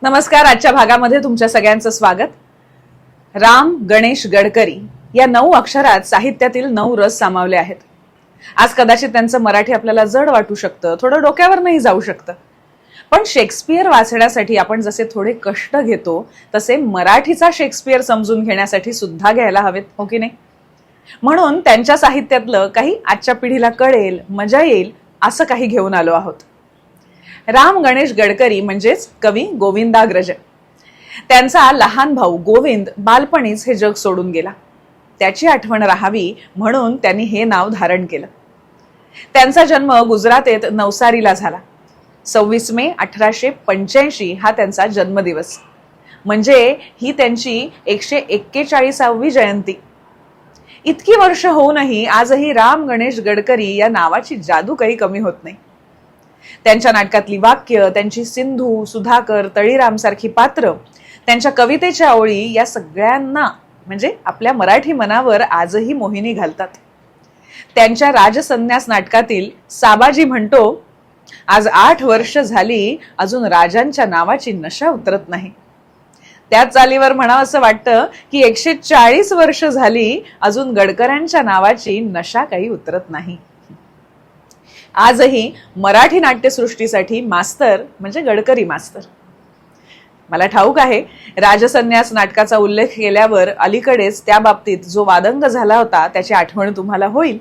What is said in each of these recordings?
नमस्कार. आजच्या भागामध्ये तुमच्या सगळ्यांचं स्वागत. राम गणेश गडकरी या 9 अक्षरात साहित्यातील 9 रस सामावले आहेत. आज कदाचित त्यांचं मराठी आपल्याला जड वाटू शकतं, थोडं डोक्यावर नाही जाऊ शकतं, पण शेक्सपियर वाचण्यासाठी आपण जसे थोडे कष्ट घेतो तसे मराठीचा शेक्सपियर समजून घेण्यासाठी सुद्धा घ्यायला हवेत, हो की नाही? म्हणून त्यांच्या साहित्यातलं काही आजच्या पिढीला कळेल, मजा येईल असं काही घेऊन आलो आहोत. राम गणेश गडकरी म्हणजेच कवी गोविंदाग्रज. त्यांचा लहान भाऊ गोविंद बालपणीच हे जग सोडून गेला. त्याची आठवण राहावी म्हणून त्यांनी हे नाव धारण केलं. त्यांचा जन्म गुजरातेत नवसारीला झाला. 26 मे 1885 हा त्यांचा जन्मदिवस, म्हणजे ही त्यांची 141वी जयंती. इतकी वर्ष होऊनही आजही राम गणेश गडकरी या नावाची जादू काही कमी होत नाही. त्यांच्या नाटकातली वाक्य, त्यांची सिंधू, सुधाकर, तळीराम सारखी पात्र, त्यांच्या कवितेच्या ओळी या सगळ्यांना म्हणजे आपल्या मराठी मनावर आजही मोहिनी घालतात. त्यांच्या राजसन्यास नाटकातील साबाजी म्हणतो, आज 8 वर्ष झाली अजून राजांच्या नावाची नशा उतरत नाही. त्याच चालीवर म्हणावं असं वाटतं की 140 वर्ष झाली अजून गडकऱ्यांच्या नावाची नशा काही उतरत नाही. आजही मराठी नाट्यसृष्टीसाठी मास्तर म्हणजे गडकरी मास्तर. मला ठाऊक आहे, राजसन्यास नाटकाचा उल्लेख केल्यावर अलीकडेच त्या बाबतीत जो वादंग झाला होता त्याची आठवण तुम्हाला होईल.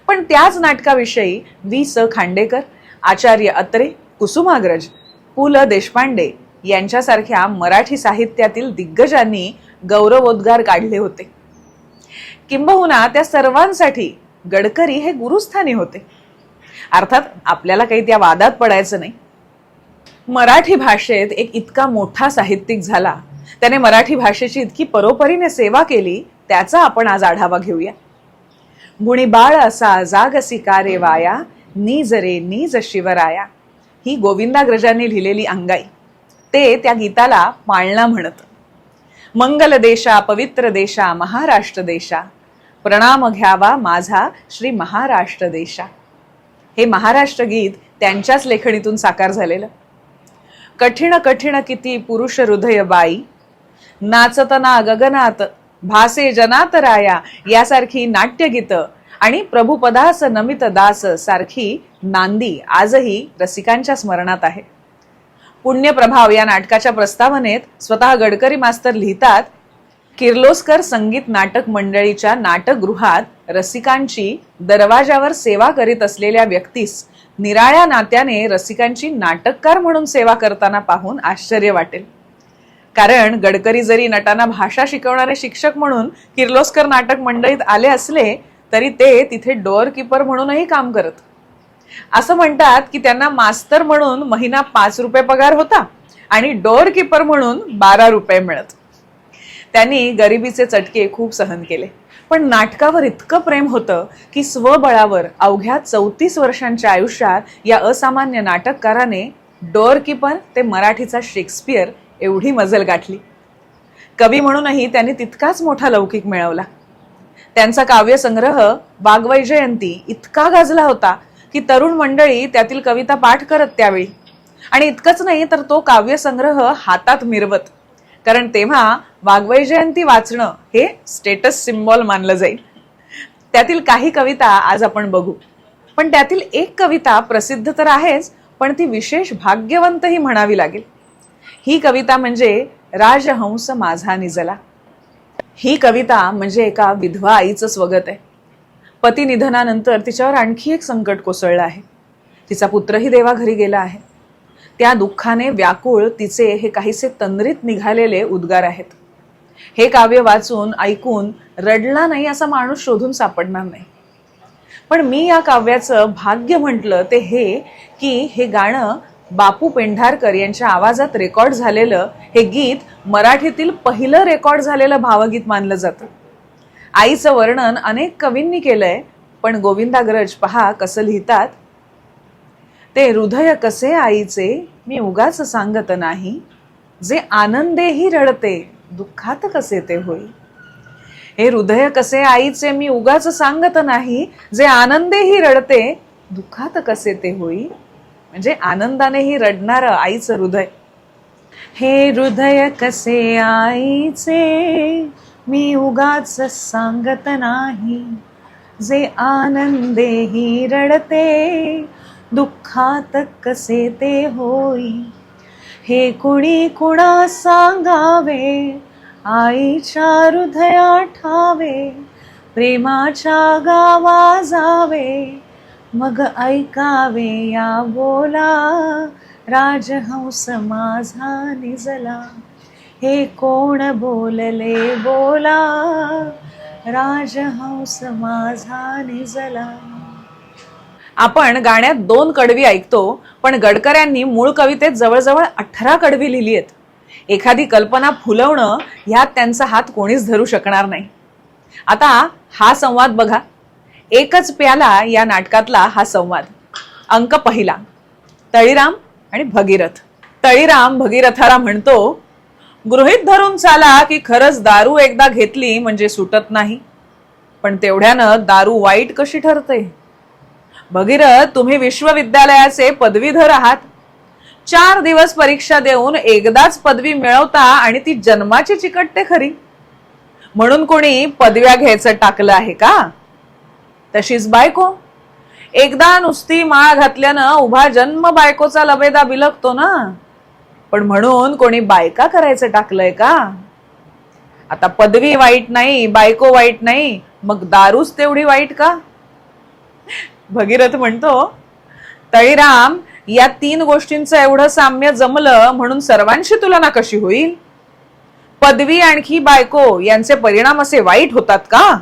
पण त्याच नाटकाविषयी वी.स. खांडेकर, आचार्य अत्रे, कुसुमाग्रज, पु. ल. देशपांडे यांच्यासारख्या मराठी साहित्यातील दिग्गजांनी गौरवोद्गार काढले होते. किंबहुना त्या सर्वांसाठी गडकरी हे गुरुस्थानी होते. अर्थात आपल्याला काही त्या वादात पडायचं नाही. मराठी भाषेत एक इतका मोठा साहित्यिक झाला, त्याने मराठी भाषेची इतकी परोपरीने सेवा केली, त्याचा आपण आज आढावा घेऊया. गुणी बाळ असा जागसी कारे वाया, नीज रे नीज शिवराया ही गोविंदाग्रजांनी लिहिलेली अंगाई. ते त्या गीताला पाळणा म्हणत. मंगल देशा पवित्र देशा महाराष्ट्र देशा, प्रणाम घ्यावा माझा श्री महाराष्ट्र देशा. हे महाराष्ट्र गीत त्यांच्याच लेखणीतून साकार झालेलं. कठीण कठीण किती पुरुष हृदय बाई, नाचतना गगनात भासे जनात राया यासारखी नाट्यगीत आणि प्रभुपदास नमित दास सारखी नांदी आजही रसिकांच्या स्मरणात आहे. पुण्यप्रभाव या नाटकाच्या प्रस्तावनेत स्वतः गडकरी मास्तर लिहितात, किर्लोस्कर संगीत नाटक मंडळीच्या नाटकगृहात रसिकांची दरवाजावर सेवा करीत असलेल्या व्यक्तीस निराळ्या नात्याने रसिकांची नाटककार म्हणून सेवा करताना पाहून आश्चर्य वाटेल. कारण गडकरी जरी नटांना भाषा शिकवणारे शिक्षक म्हणून किर्लोस्कर नाटक मंडळीत आले असले तरी ते तिथे डोअर कीपर म्हणूनही काम करत. असं म्हणतात की त्यांना मास्तर म्हणून महिना 5 रुपये पगार होता आणि डोअर कीपर म्हणून 12 रुपये मिळत. त्यांनी गरिबीचे चटके खूप सहन केले, पण नाटकावर इतकं प्रेम होतं की स्वबळावर अवघ्या 34 वर्षांच्या आयुष्यात या असामान्य नाटककाराने डोअर कीपर ते मराठीचा शेक्सपियर एवढी मजल गाठली. कवी म्हणूनही त्यांनी तितकाच मोठा लौकिक मिळवला. त्यांचा काव्यसंग्रह वाग्वैजयंती इतका गाजला होता की तरुण मंडळी त्यातील कविता पाठ करत त्यावेळी. आणि इतकंच नाही तर तो काव्यसंग्रह हातात मिरवत, कारण तेव्हा वाग्वैजयंती वाचणं हे स्टेटस सिम्बॉल मानलं जाईल. त्यातील काही कविता आज आपण बघू, पण त्यातील एक कविता प्रसिद्ध तर आहेच, पण ती विशेष भाग्यवंतही म्हणावी लागेल. ही कविता म्हणजे राजहंस माझा निजला. ही कविता म्हणजे एका विधवा आईचं स्वगत आहे. पती निधनानंतर तिच्यावर आणखी एक संकट कोसळलं आहे. तिचा पुत्रही देवाघरी गेला आहे. त्या दुःखाने व्याकुळ तिचे हे काहीसे तंद्रीत निघालेले उद्गार आहेत. हे काव्य वाचून ऐकून रडला नाही असा माणूस शोधून सापडणार नाही. पण मी या काव्याचं भाग्य म्हटलं ते हे की हे गाणं बापू पेंढारकर यांच्या आवाजात रेकॉर्ड झालेलं हे गीत मराठीतील पहिलं रेकॉर्ड झालेलं भावगीत मानलं जातं. आईचं वर्णन अनेक कवींनी केलंय, पण गोविंदाग्रज पहा कसं लिहितात. ते हृदय कसे आईचे मी उगाच सांगत नाही, जे आनंदेही रडते दुःखात कसे ते होई. हे हृदय कसे आईचे मी उगाच सांगत नाही, जे आनंदेही रडते दुःखात कसे ते होई. म्हणजे आनंदानेही रडणारं आईचं हृदय. हे हृदय कसे आईचे मी उगाच सांगत नाही, जे आनंदेही रडते दुःखात कसे ते होई. हे कुणी कुणा सांगावे आईच्या हृदया ठावे, प्रेमाच्या गावा जावे मग ऐकावे या बोला, राजहंस माझा निजला. हे कोण बोलले बोला, राजहंस माझा निजला. आपण गाण्यात 2 कडवी ऐकतो, पण गडकऱ्यांनी मूळ कवितेत जवळजवळ 18 कडवी लिहिली आहेत. एखादी कल्पना फुलवणं ह्यात त्यांचा हात कोणीच धरू शकणार नाही. आता हा संवाद बघा. एकच प्याला या नाटकातला हा संवाद. अंक पहिला, तळीराम आणि भगीरथ. तळीराम भगीरथाला म्हणतो, गृहीत धरून चाला की खरंच दारू एकदा घेतली म्हणजे सुटत नाही, पण तेवढ्यानं दारू वाईट कशी ठरते. भगीरथ, तुम्ही विश्वविद्यालयाचे पदवीधर आहात. 4 दिवस परीक्षा देऊन एकदाच पदवी मिळवता आणि ती जन्माची चिकटते खरी. म्हणून कोणी पदव्या घ्यायचं टाकलं आहे का. तशीच बायको, एकदा नुसती माळ घातल्यानं उभा जन्म बायकोचा लबेदा बिलगतो ना, पण म्हणून कोणी बायका करायचं टाकलंय का. आता पदवी वाईट नाही, बायको वाईट नाही, मग दारूच तेवढी वाईट का. भगीरथ म्हणतो, तळीराम, या 3 गोष्टींचं एवढं साम्य जमलं म्हणून सर्वांशी तुलना कशी होईल. पदवी आणखी बायको यांचे परिणाम असे वाईट होतात का.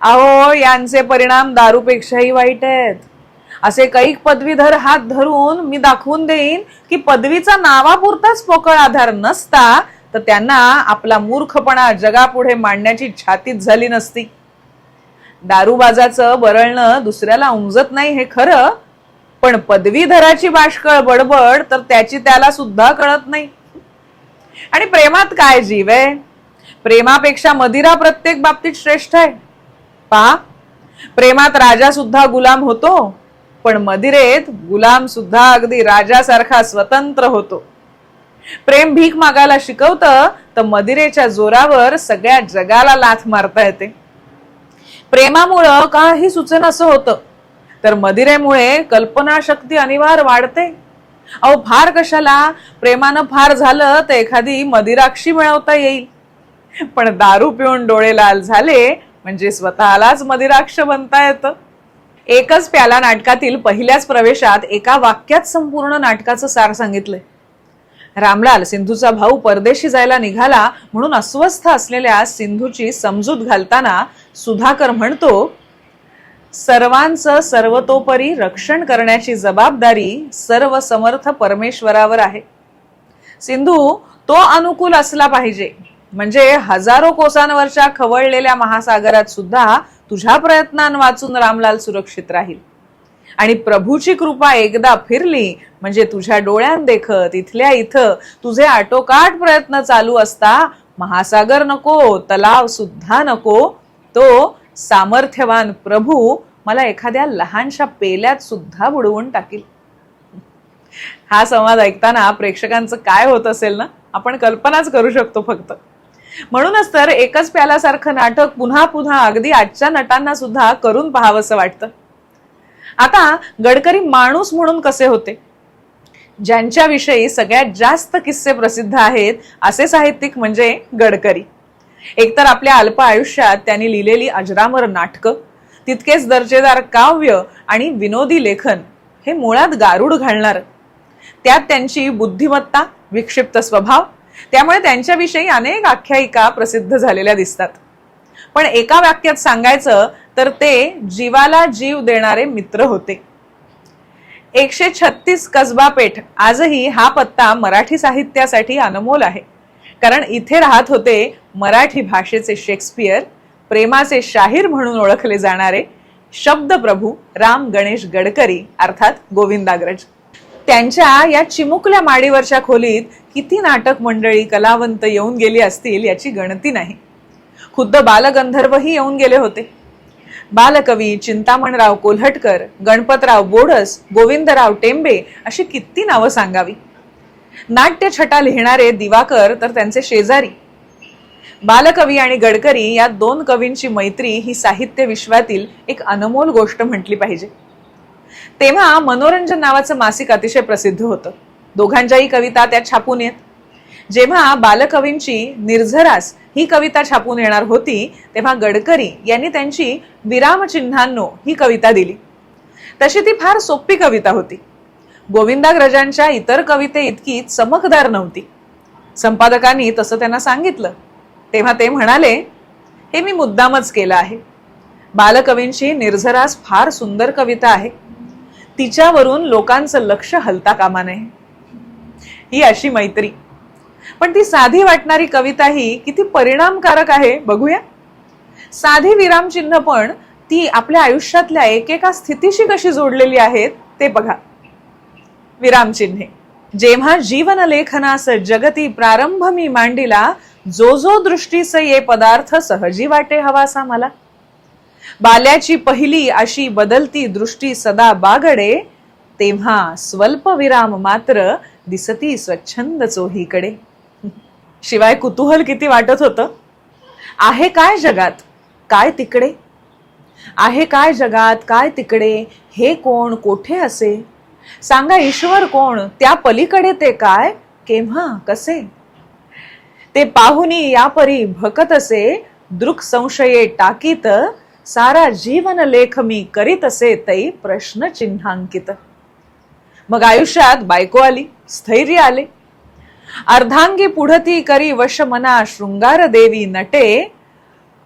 अहो, यांचे परिणाम दारूपेक्षाही वाईट आहेत. असे कैक पदवीधर हात धरून मी दाखवून देईन की पदवीचा नावापुरताच पोकळ आधार नसता तर त्यांना आपला मूर्खपणा जगापुढे मांडण्याची छातीच झाली नसती. दारूबाजाचं बरळणं दुसऱ्याला उमजत नाही हे खरं, पण पदवीधराची बाष्कळ बडबड तर त्याची त्याला सुद्धा कळत नाही. आणि प्रेमात काय जीव आहे. प्रेमापेक्षा मदिरा प्रत्येक बाबतीत श्रेष्ठ आहे. पहा, प्रेमात राजा सुद्धा गुलाम होतो, पण मदिरेत गुलाम सुद्धा अगदी राजासारखा स्वतंत्र होतो. प्रेम भीक मागायला शिकवतं तर मदिरेच्या जोरावर सगळ्या जगाला लाथ मारता येते. प्रेमामुळं काही सुचेन असं होतं, तर मदिरेमुळे कल्पनाशक्ती अनिवार्य वाढते. अहो, फार कशाला, प्रेमानं फार झालं तर एखादी मदिराक्षी मिळवता येईल, पण दारू पिऊन डोळे लाल झाले म्हणजे स्वतःलाच मदिराक्ष बनता येतं. एकच प्याला नाटकातील पहिल्याच प्रवेशात एका वाक्यात संपूर्ण नाटकाचं सार सांगितलंय. रामलाल, सिंधूचा भाऊ, परदेशी जायला निघाला म्हणून अस्वस्थ असलेल्या सिंधूची समजूत घालताना सुधाकर म्हणतो, सर्वांचं सर्वतोपरी रक्षण करण्याची जबाबदारी सर्व समर्थ परमेश्वरावर आहे. सिंधू, तो अनुकूल असला पाहिजे, म्हणजे हजारो कोसांवरच्या खवळलेल्या महासागरात सुद्धा तुझ्या प्रयत्नांन वाचून रामलाल सुरक्षित राहील. आणि प्रभूची कृपा एकदा फिरली म्हणजे तुझ्या डोळ्यात देखत इथल्या इथं तुझे आटोकाट प्रयत्न चालू असता महासागर नको, तलाव सुद्धा नको, तो सामर्थ्यवान प्रभू मला एखाद्या लहानशा पेल्यात सुद्धा बुडवून टाकील. हा संवाद ऐकताना प्रेक्षकांचं काय होत असेल ना, आपण कल्पनाच करू शकतो फक्त. म्हणूनच तर एकच प्याल्यासारखं नाटक पुन्हा पुन्हा अगदी आजच्या नटांना सुद्धा करून पाहावंसं वाटतं. आता गडकरी माणूस म्हणून कसे होते. ज्यांच्याविषयी सगळ्यात जास्त किस्से प्रसिद्ध आहेत असे साहित्यिक म्हणजे गडकरी. एकतर आपल्या अल्प आयुष्यात त्यांनी लिहिलेली अजरामर नाटकं, तितकेच दर्जेदार काव्य आणि विनोदी लेखन हे मुळात गारुड घालणार. त्यात त्यांची बुद्धिमत्ता, विक्षिप्त स्वभाव, त्यामुळे त्यांच्याविषयी अनेक आख्यायिका प्रसिद्ध झालेल्या दिसतात. पण एका वाक्यात सांगायचं तर ते जीवाला जीव देणारे मित्र होते. 136 कसबा पेठ आजही हा पत्ता मराठी साहित्यासाठी अनमोल आहे. कारण इथे राहत होते मराठी भाषेचे शेक्सपियर, प्रेमाचे शाहीर म्हणून ओळखले जाणारे शब्दप्रभू राम गणेश गडकरी अर्थात गोविंदाग्रज. त्यांच्या या चिमुकल्या माडीवरच्या खोलीत किती नाटक मंडळी, कलावंत येऊन गेली असतील याची गणती नाही. खुद्द बालगंधर्वही येऊन गेले होते. बालकवी चिंतामणराव कोल्हटकर, गणपतराव बोडस, गोविंदराव टेंबे अशी किती नावं सांगावी. नाट्य छटा लिहिणारे दिवाकर तर त्यांचे शेजारी. बालकवी आणि गडकरी या दोन कवींची मैत्री ही साहित्य विश्वातील एक अनमोल गोष्ट म्हटली पाहिजे. तेव्हा मनोरंजन नावाचं मासिक अतिशय प्रसिद्ध होतं. दोघांच्याही कविता त्यात छापून येत. जेव्हा बालकवींची निर्झरास ही कविता छापून येणार होती तेव्हा गडकरी यांनी त्यांची विरामचिन्हांनो ही कविता दिली. तशी ती फार सोपी कविता होती. गोविंदाग्रजांच्या इतर कविते इतकी चमकदार नव्हती. संपादकांनी तसं त्यांना सांगितलं तेव्हा ते म्हणाले, हे मी मुद्दामच केलं आहे. बालकवींची निर्झरास फार सुंदर कविता आहे, तिच्यावरून लोकांचं लक्ष हलता कामा नये. ही अशी मैत्री. पण ती साधी वाटणारी कविता ही किती परिणामकारक आहे बघूया. साधी विरामचिन्ह पण ती आपल्या आयुष्यातल्या एकेका स्थितीशी कशी जोडलेली आहेत ते बघा. विरामचिन्हे. जेव्हा जीवन लेखनास जगती प्रारंभ मी मांडिला, जो जो दृष्टीस ये पदार्थ सहजी वाटे हवासा मला. बाल्याची पहिली अशी बदलती दृष्टी सदा बागडे, तेव्हा स्वल्प विराम मात्र दिसती स्वच्छंद चोहीकडे. शिवाय कुतूहल किती वाटत होतं. आहे काय जगात काय तिकडे, आहे काय जगात काय तिकडे, हे कोण कोठे असे, सांगा ईश्वर कोण त्या पलीकडे, ते काय केव्हा कसे. ते पाहुनी यापरी भकत असे, दृक संशये टाकीत, सारा जीवन लेख मी करीत असे तै प्रश्न चिन्हांकित. मग आयुष्यात बायको आली, स्थैर्य आले. अर्धांगी पुढती करी वश मना शृंगार देवी नटे,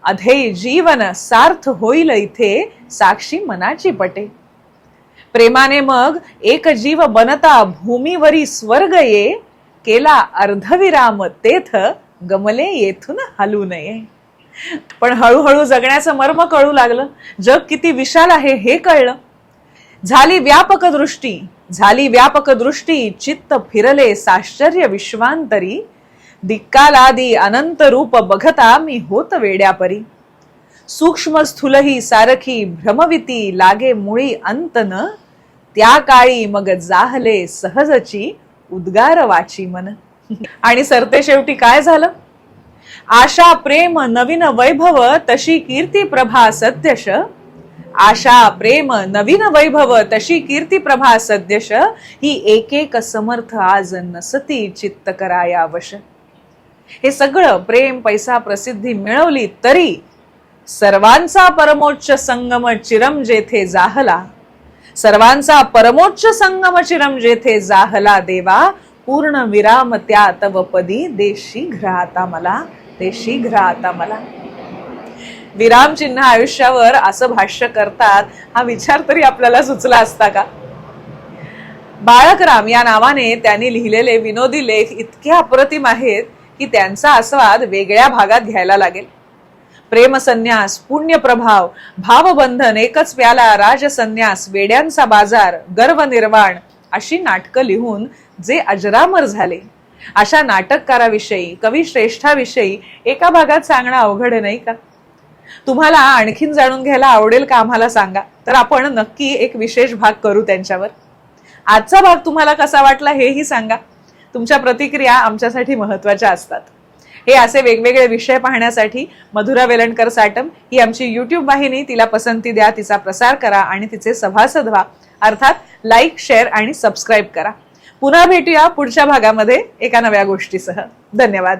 अधे जीवन सार्थ होईल इथे साक्षी मनाची पटे. प्रेमाने मग एक जीव बनता भूमीवरी स्वर्ग ये, केला अर्धविराम तेथ गमले येथून हलू नये. पण हळूहळू जगण्याचं मर्म कळू लागलं. जग किती विशाल आहे हे कळलं. झाली व्यापक दृष्टी चित्त फिरले साश्चर्य विश्वांतरी, दिक्कालादी अनंत रूप बघता मी होत वेड्यापरी. सूक्ष्म स्थूलही सारखी भ्रमविती लागे मुळी अंत न, त्या काळी मग जाहले सहजची उद्गार वाची मन. आणि सरते शेवटी काय झालं. आशा प्रेम नवीन वैभव तशी कीर्ती प्रभा सद्यश, आशा प्रेम नवीन वैभव तशी कीर्ती प्रभा सद्यश, ही एक एक समर्थ आज नसती चित्त कराया वश. हे सगळं प्रेम पैसा प्रसिद्धी मिळवली तरी सर्वांचा परमोच्च संगम चिरम जेथे जाहला, सर्वांचा परमोच्च संगम चिरम जेथे जाहला देवा, पूर्ण विराम त्या तव पदी दे शीघ्र आता मला, ते शीघ्र आता मला. विरामचिन्ह आयुष्यावर असं भाष्य करतात हा विचार तरी आपल्याला सुचला असता का. बाळकराम या नावाने त्यांनी लिहिलेले विनोदी लेख इतके अप्रतिम आहेत की त्यांचा आस्वाद वेगळ्या भागात घ्यायला लागेल. प्रेमसन्यास, पुण्यप्रभाव, भावबंधन, एकच प्याला, राजसन्यास, वेड्यांचा बाजार, गर्व निर्वाण अशी नाटकं लिहून जे अजरामर झाले, अशा नाटककाराविषयी, कवी श्रेष्ठाविषयी एका भागात सांगणं अवघड नाही का. तुम्हाला आणखीन जाणून घ्यायला आवडेल का आम्हाला सांगा, तर आपण नक्की एक विशेष भाग करू त्यांच्यावर. आजचा भाग तुम्हाला कसा वाटला हेही सांगा. तुमच्या प्रतिक्रिया आमच्यासाठी महत्वाच्या असतात. हे असे वेगवेगळे विषय पाहण्यासाठी मधुरा वेलणकर साटम ही आमची YouTube वाहिनी, तिला पसंती द्या, तिचा प्रसार करा आणि तिचे सभासद व्हा. अर्थात लाईक, शेअर आणि सबस्क्राईब करा. पुन्हा भेटूया पुढच्या भागामध्ये एका नव्या गोष्टीसह. धन्यवाद.